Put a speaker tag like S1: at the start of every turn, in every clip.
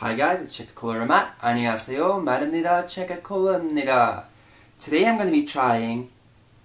S1: Hi guys, it's Checkacola Out. 안녕하세요. 말입니다. Checkacola입니다. Today I'm going to be trying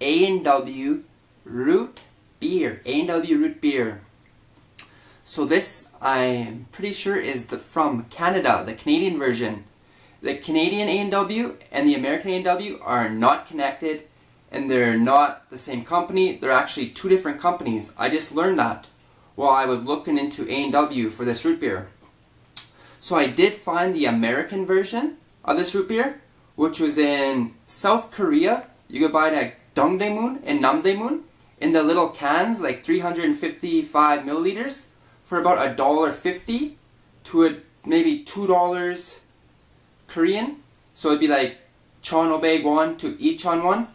S1: A+W Root Beer. A+W Root Beer. So this, I'm pretty sure, is from Canada, the Canadian version. The Canadian A+W and the American A+W are not connected, and they're not the same company. They're actually two different companies. I just learned that while I was looking into A+W for this root beer. So I did find the American version of this root beer, which was in South Korea. You could buy it at Dongdaemun and Namdaemun in the little cans, like 355 milliliters, for about $1.50 to maybe $2 Korean. So it'd be like 1,500 to Ichon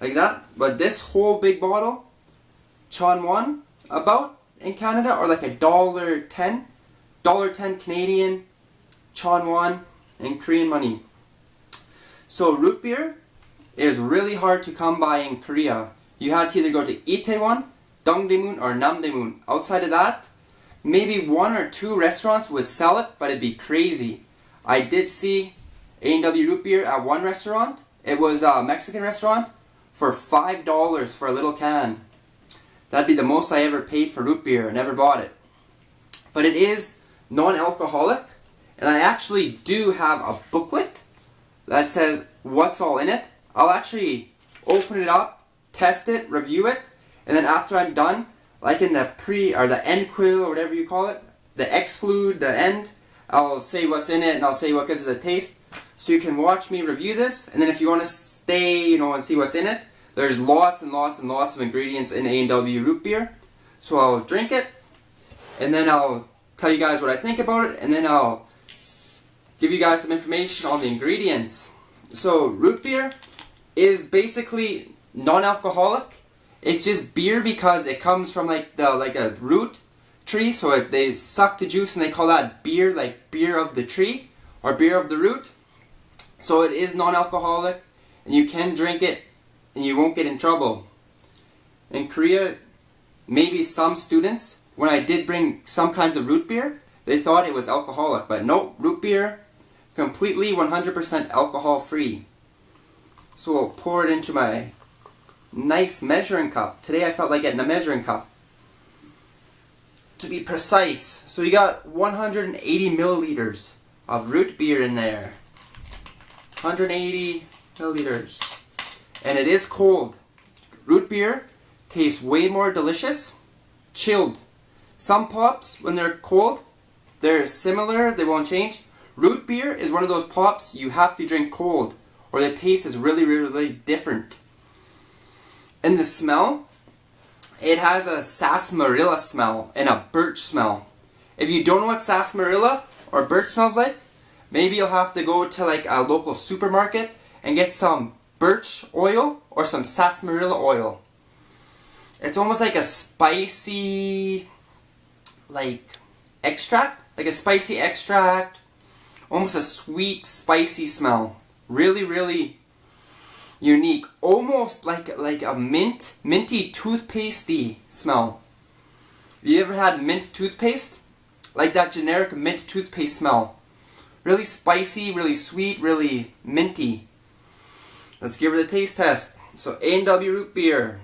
S1: like that. But this whole big bottle, Chon about in Canada, or like $1.10. $1.10 Canadian, Chon in Korean money. So root beer is really hard to come by in Korea. You had to either go to Itaewon, Dongdaemun, or Namdaemun. Outside of that, maybe one or two restaurants would sell it, but it'd be crazy. I did see A+W root beer at one restaurant. It was a Mexican restaurant for $5 for a little can. That'd be the most I ever paid for root beer. I never bought it. But it is non-alcoholic, and I actually do have a booklet that says what's all in it. I'll actually open it up, test it, review it, and then after I'm done, like in the the end quill or whatever you call it, the exclude, the end, I'll say what's in it and I'll say what gives it the taste, so you can watch me review this. And then if you want to stay, and see what's in it, there's lots and lots and lots of ingredients in A+W root beer. So I'll drink it, and then I'll tell you guys what I think about it, and then I'll give you guys some information on the ingredients. So root beer is basically non-alcoholic. It's just beer because it comes from like a root tree, so they suck the juice and they call that beer, like beer of the tree or beer of the root. So it is non-alcoholic, and you can drink it and you won't get in trouble. In Korea, maybe some students, when I did bring some kinds of root beer, they thought it was alcoholic. But no, root beer, completely 100% alcohol free. So I'll pour it into my nice measuring cup. Today I felt like getting a measuring cup, to be precise. So you got 180 milliliters of root beer in there. 180 milliliters. And it is cold. Root beer tastes way more delicious chilled. Some pops, when they're cold, they're similar, they won't change. Root beer is one of those pops you have to drink cold, or the taste is really, really different. And the smell, it has a sarsaparilla smell and a birch smell. If you don't know what sarsaparilla or birch smells like, maybe you'll have to go to like a local supermarket and get some birch oil or some sarsaparilla oil. It's almost like a spicy, extract, like a spicy extract, almost a sweet, spicy smell. Really, really unique. Almost like a minty toothpastey smell. Have you ever had mint toothpaste? Like that generic mint toothpaste smell. Really spicy, really sweet, really minty. Let's give her the taste test. So A+W root beer.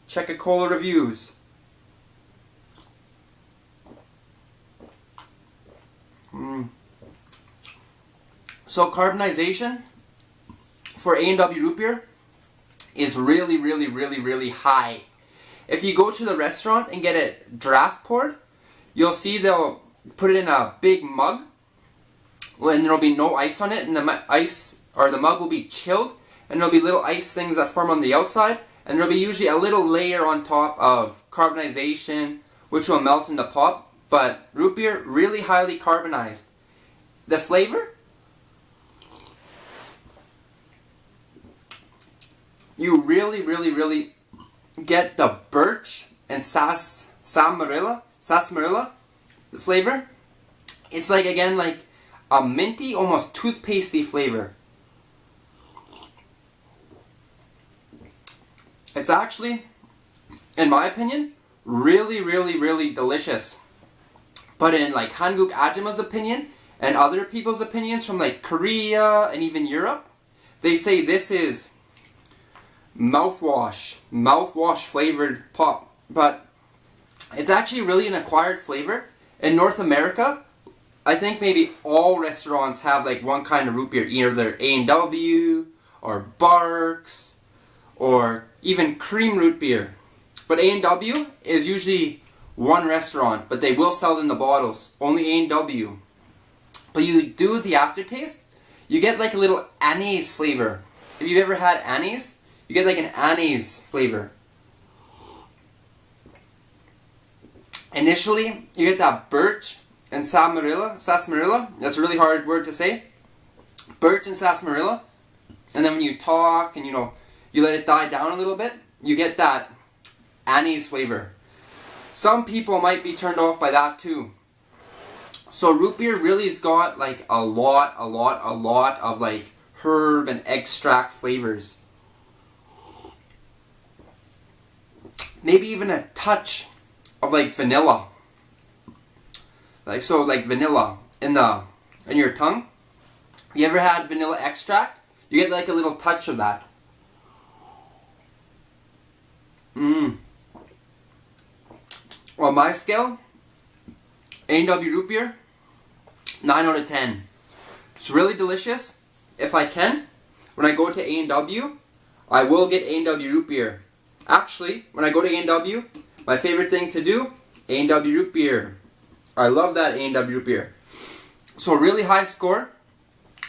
S1: Checkacola reviews. So carbonization for A+W root beer is really, really, really, really high. If you go to the restaurant and get it draft poured, you'll see they'll put it in a big mug, and there'll be no ice on it, and the ice or the mug will be chilled, and there'll be little ice things that form on the outside, and there'll be usually a little layer on top of carbonization, which will melt in the pop. But root beer, really highly carbonized. The flavor, you really, really, really get the birch and sarsaparilla flavor. It's like, again, like a minty, almost toothpastey flavor. It's actually, in my opinion, really, really, really delicious. But in like Hanguk Ajima's opinion, and other people's opinions from like Korea and even Europe, they say this is mouthwash flavored pop. But it's actually really an acquired flavor. In North America, I think maybe all restaurants have like one kind of root beer, either A+W or Barks or even cream root beer. But A+W is usually one restaurant, but they will sell it in the bottles, only A+W. But you do the aftertaste, you get like a little anise flavor. If you've ever had anise, you get like an anise flavor. Initially, you get that birch and sarsaparilla. That's a really hard word to say. Birch and sarsaparilla. And then when you talk and you let it die down a little bit, you get that anise flavor. Some people might be turned off by that too. So root beer really has got like a lot of like herb and extract flavors. Maybe even a touch of like vanilla. Like vanilla in your tongue. You ever had vanilla extract? You get like a little touch of that. On my scale, A+W root beer, 9 out of 10. It's really delicious. If I can, when I go to A+W, I will get A+W root beer. Actually, when I go to A+W, my favorite thing to do, A+W root beer. I love that A+W root beer. So a really high score,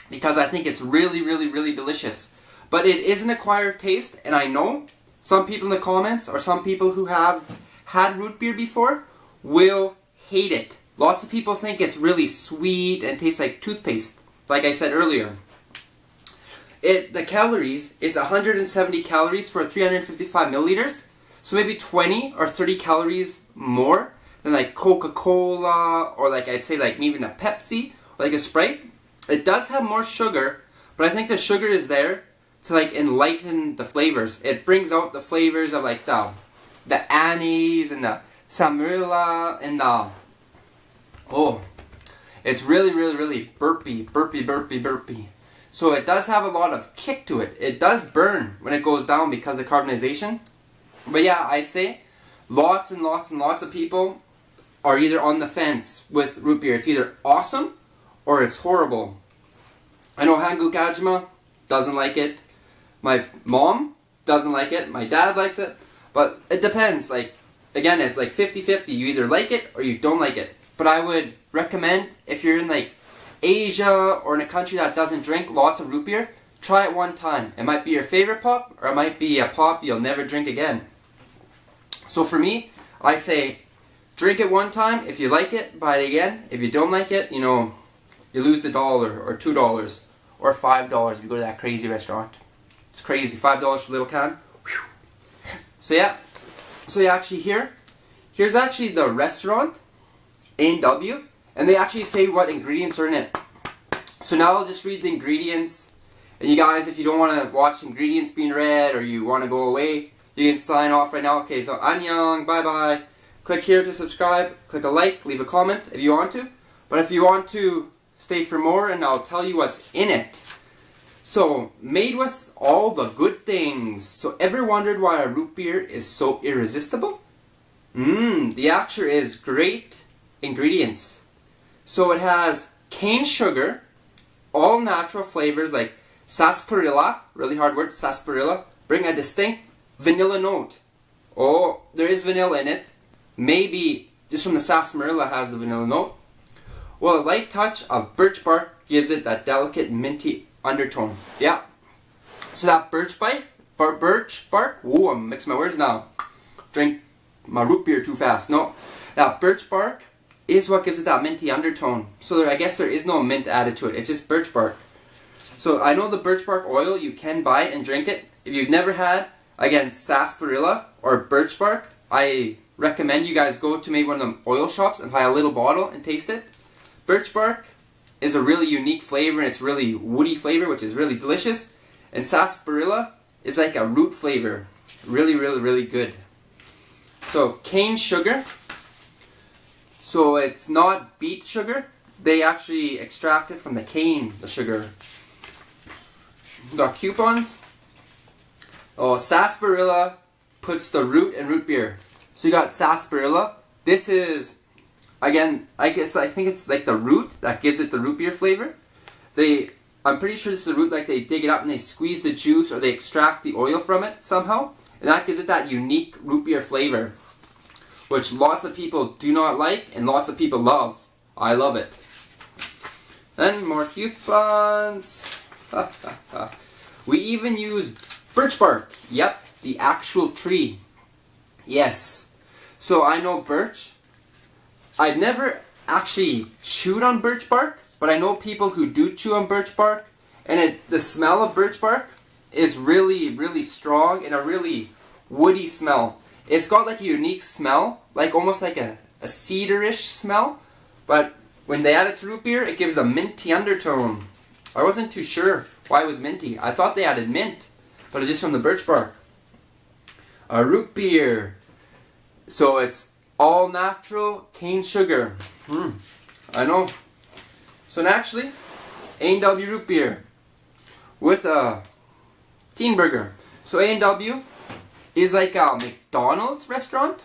S1: because I think it's really delicious. But it is an acquired taste, and I know some people in the comments, or some people who have had root beer before, will hate it. Lots of people think it's really sweet and tastes like toothpaste, like I said earlier. The calories, it's 170 calories for 355 milliliters, so maybe 20 or 30 calories more than like Coca-Cola, or like I'd say like even a Pepsi, or like a Sprite. It does have more sugar, but I think the sugar is there to like enlighten the flavors. It brings out the flavors of like the anise and the sarsaparilla and it's really burpy. So it does have a lot of kick to it. It does burn when it goes down because of carbonization. But yeah, I'd say lots and lots of people are either on the fence with root beer. It's either awesome or it's horrible. I know Hangu Kajima doesn't like it. My mom doesn't like it. My dad likes it. But it depends. Like, again, it's like 50-50. You either like it or you don't like it. But I would recommend, if you're in like Asia or in a country that doesn't drink lots of root beer, try it one time. It might be your favorite pop, or it might be a pop you'll never drink again. So for me, I say drink it one time. If you like it, buy it again. If you don't like it, you lose $1 or $2 or $5 if you go to that crazy restaurant. It's crazy. $5 for a little can. Whew. So yeah, actually here's actually the restaurant, A+W, and they actually say what ingredients are in it. So now I'll just read the ingredients, and you guys, if you don't want to watch ingredients being read, or you want to go away, you can sign off right now. Okay, so annyeong, bye bye. Click here to subscribe, click a like, leave a comment if you want to. But if you want to stay for more, and I'll tell you what's in it. So, made with all the good things. So, ever wondered why a root beer is so irresistible? The answer is great ingredients. So, it has cane sugar, all natural flavors like sarsaparilla, really hard word, sarsaparilla, bring a distinct vanilla note. Oh, there is vanilla in it. Maybe just from the sarsaparilla has the vanilla note. Well, a light touch of birch bark gives it that delicate minty undertone. Yeah. So that birch bark. Ooh, I'm mixing my words now. Drink my root beer too fast. No, that birch bark is what gives it that minty undertone. So I guess there is no mint added to it. It's just birch bark. So I know the birch bark oil, you can buy it and drink it. If you've never had, again, sarsaparilla or birch bark, I recommend you guys go to maybe one of them oil shops and buy a little bottle and taste it. Birch bark is a really unique flavor, and it's really woody flavor, which is really delicious. And sarsaparilla is like a root flavor. Really good. So cane sugar. So it's not beet sugar. they actually extract it from the cane, the sugar. We got coupons. Oh, sarsaparilla puts the root in root beer. So you got sarsaparilla. This is, again, I think it's like the root that gives it the root beer flavor. I'm pretty sure this is the root, like they dig it up and they squeeze the juice or they extract the oil from it somehow. And that gives it that unique root beer flavor, which lots of people do not like and lots of people love. I love it. Then more coupons. We even use birch bark. Yep, the actual tree. Yes. So I know birch. I've never actually chewed on birch bark, but I know people who do chew on birch bark, and the smell of birch bark is really, really strong and a really woody smell. It's got like a unique smell, like almost like a cedarish smell, but when they add it to root beer, it gives a minty undertone. I wasn't too sure why it was minty. I thought they added mint, but it's just from the birch bark. Root beer. So it's all natural cane sugar. I know. So naturally, A+W root beer with a teen burger. So A+W is like a McDonald's restaurant.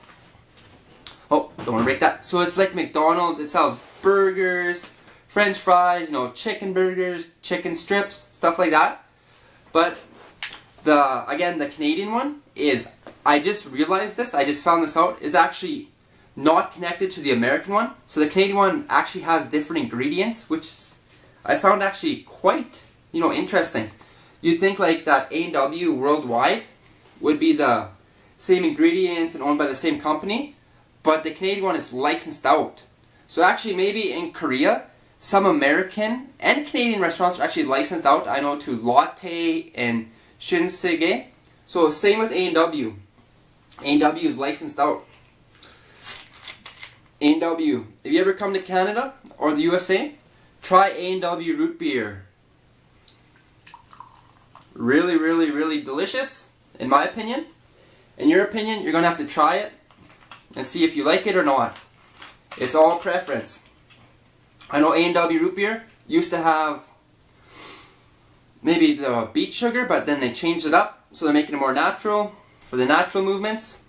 S1: Oh, don't want to break that. So it's like McDonald's. It sells burgers, French fries, chicken burgers, chicken strips, stuff like that. But the Canadian one is, I just realized this, I just found this out, is actually not connected to the American one. So the Canadian one actually has different ingredients, which I found actually quite, interesting. You'd think like that A+W worldwide would be the same ingredients and owned by the same company, but the Canadian one is licensed out. So actually maybe in Korea, some American and Canadian restaurants are actually licensed out. I know to Lotte and Shinsegae. So same with A+W. A+W is licensed out. A+W. If you ever come to Canada or the USA, try A+W root beer. Really, really, really delicious, in my opinion. In your opinion, you're going to have to try it and see if you like it or not. It's all preference. I know A+W root beer used to have maybe the beet sugar, but then they changed it up, so they're making it more natural for the natural movements.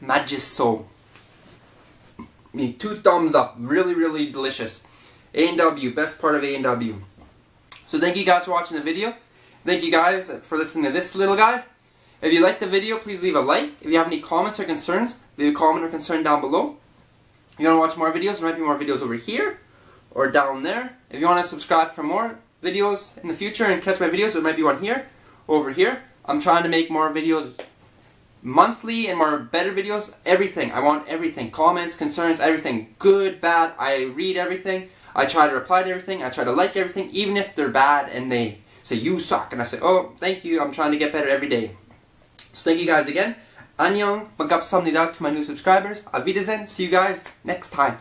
S1: Magiso. Me 2 thumbs up. Really, really delicious. A+W, best part of A+W. So thank you guys for watching the video. Thank you guys for listening to this little guy. If you liked the video, please leave a like. If you have any comments or concerns, leave a comment or concern down below. If you want to watch more videos, there might be more videos over here or down there. If you want to subscribe for more videos in the future and catch my videos, there might be one here or over here. I'm trying to make more videos monthly and more better videos. Everything. I want everything. Comments, concerns, everything. Good, bad. I read everything. I try to reply to everything. I try to like everything, even if they're bad and they say, you suck. And I say, oh, thank you. I'm trying to get better every day. So thank you guys again. Annyeong, magkapsamnida to my new subscribers. Auf Wiedersehen. See you guys next time.